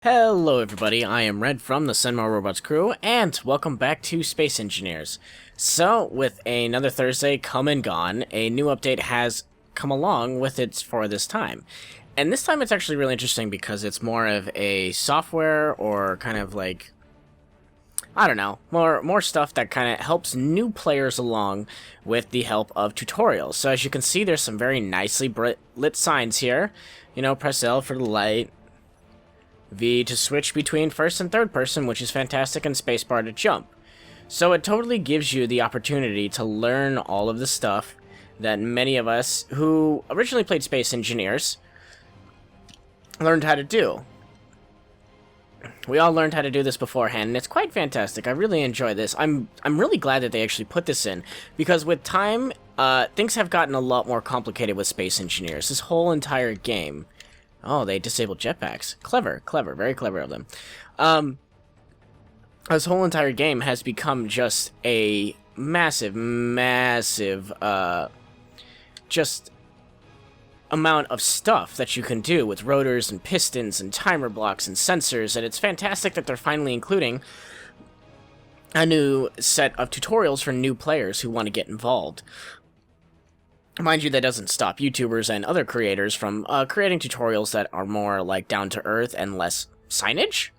Hello everybody, I am Red from the Senmo Robots crew, and welcome back to Space Engineers. So, with another Thursday come and gone, a new update has come along with it for this time. And this time it's actually really interesting because it's more of a software or kind of like, I don't know, more stuff that kind of helps new players along with the help of tutorials. So as you can see, there's some very nicely lit signs here. You know, press L for the light, V to switch between first and third person, which is fantastic, and spacebar to jump. So it totally gives you the opportunity to learn all of the stuff that many of us who originally played Space Engineers learned how to do. We all learned how to do this beforehand, and it's quite fantastic. I really enjoy this. I'm really glad that they actually put this in, because with time, things have gotten a lot more complicated with Space Engineers. This whole entire game. Oh, they disabled jetpacks. Clever, very clever of them. This whole entire game has become just a massive, just amount of stuff that you can do with rotors and pistons and timer blocks and sensors, and it's fantastic that they're finally including a new set of tutorials for new players who want to get involved. Mind you, that doesn't stop YouTubers and other creators from creating tutorials that are more like down to earth and less signage,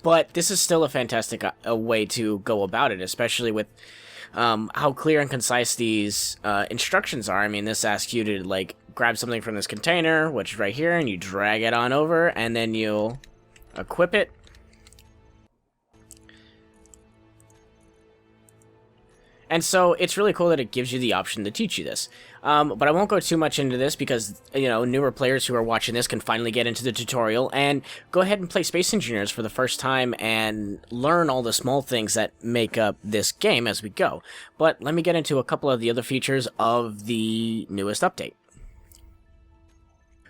but this is still a fantastic way to go about it, especially with how clear and concise these instructions are. I mean, this asks you to like grab something from this container, which is right here, and you drag it on over, and then you'll equip it. And so it's really cool that it gives you the option to teach you this. But I won't go too much into this because, you know, newer players who are watching this can finally get into the tutorial and go ahead and play Space Engineers for the first time and learn all the small things that make up this game as we go. But let me get into a couple of the other features of the newest update.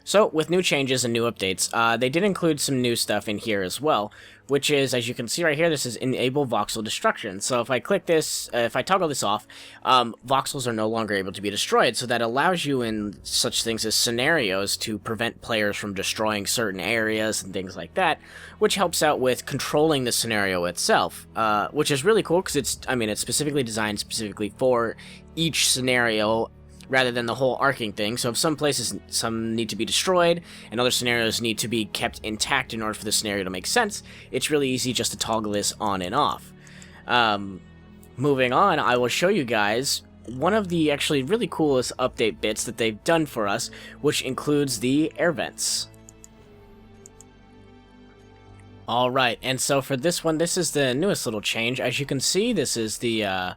So, with new changes and new updates, they did include some new stuff in here as well, which is, as you can see right here, this is Enable Voxel Destruction. So if I click this, if I toggle this off, voxels are no longer able to be destroyed, so that allows you in such things as scenarios to prevent players from destroying certain areas and things like that, which helps out with controlling the scenario itself, which is really cool because it's specifically designed specifically for each scenario, rather than the whole arcing thing. So if some need to be destroyed, and other scenarios need to be kept intact in order for the scenario to make sense, it's really easy just to toggle this on and off. Moving on, I will show you guys one of the actually really coolest update bits that they've done for us, which includes the air vents. Alright, and so for this one, this is the newest little change. As you can see, this is the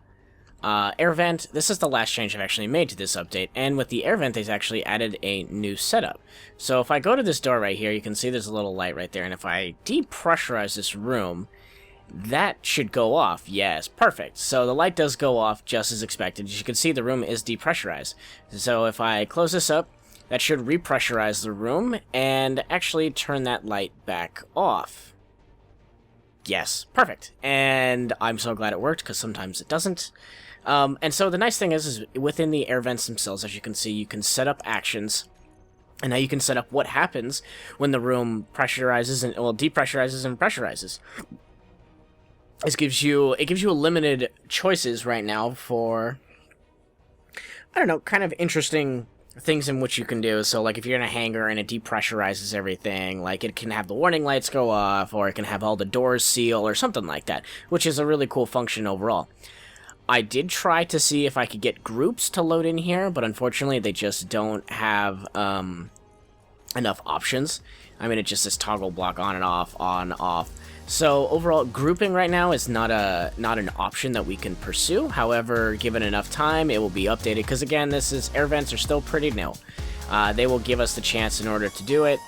air vent. This is the last change I've actually made to this update, and with the air vent they've actually added a new setup. So if I go to this door right here, you can see there's a little light right there, and if I depressurize this room, that should go off. Yes, perfect. So the light does go off just as expected. As you can see, the room is depressurized. So if I close this up, that should repressurize the room and actually turn that light back off. Yes, perfect. And I'm so glad it worked, because sometimes it doesn't. And so the nice thing is within the air vents themselves, as you can see, you can set up actions, and now you can set up what happens when the room pressurizes and, well, depressurizes and pressurizes. It gives you a limited choices right now for, I don't know, kind of interesting things in which you can do. So like if you're in a hangar and it depressurizes everything, like it can have the warning lights go off, or it can have all the doors seal or something like that, which is a really cool function overall. I did try to see if I could get groups to load in here, but unfortunately they just don't have enough options. I mean, it just says toggle block on and off, on, off. So overall, grouping right now is not an option that we can pursue. However, given enough time, it will be updated, because again, air vents are still pretty new. They will give us the chance in order to do it.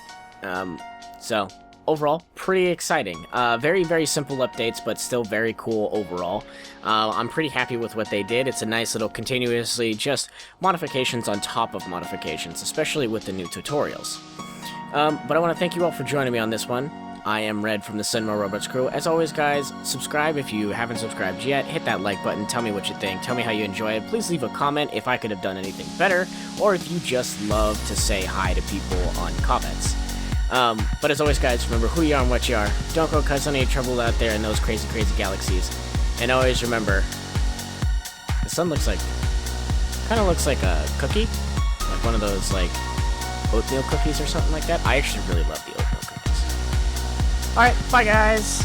So overall, pretty exciting. Very, very simple updates, but still very cool overall. I'm pretty happy with what they did. It's a nice little continuously just modifications on top of modifications, especially with the new tutorials. But I want to thank you all for joining me on this one. I am Red from the Senmo Robots crew. As always, guys, subscribe if you haven't subscribed yet. Hit that like button. Tell me what you think. Tell me how you enjoy it. Please leave a comment if I could have done anything better, or if you just love to say hi to people on comments. But as always, guys, remember who you are and what you are. Don't go cause any trouble out there in those crazy, crazy galaxies. And always remember, the sun looks like, kind of looks like a cookie, like one of those like oatmeal cookies or something like that. I actually really love the oatmeal cookies. All right, bye, guys.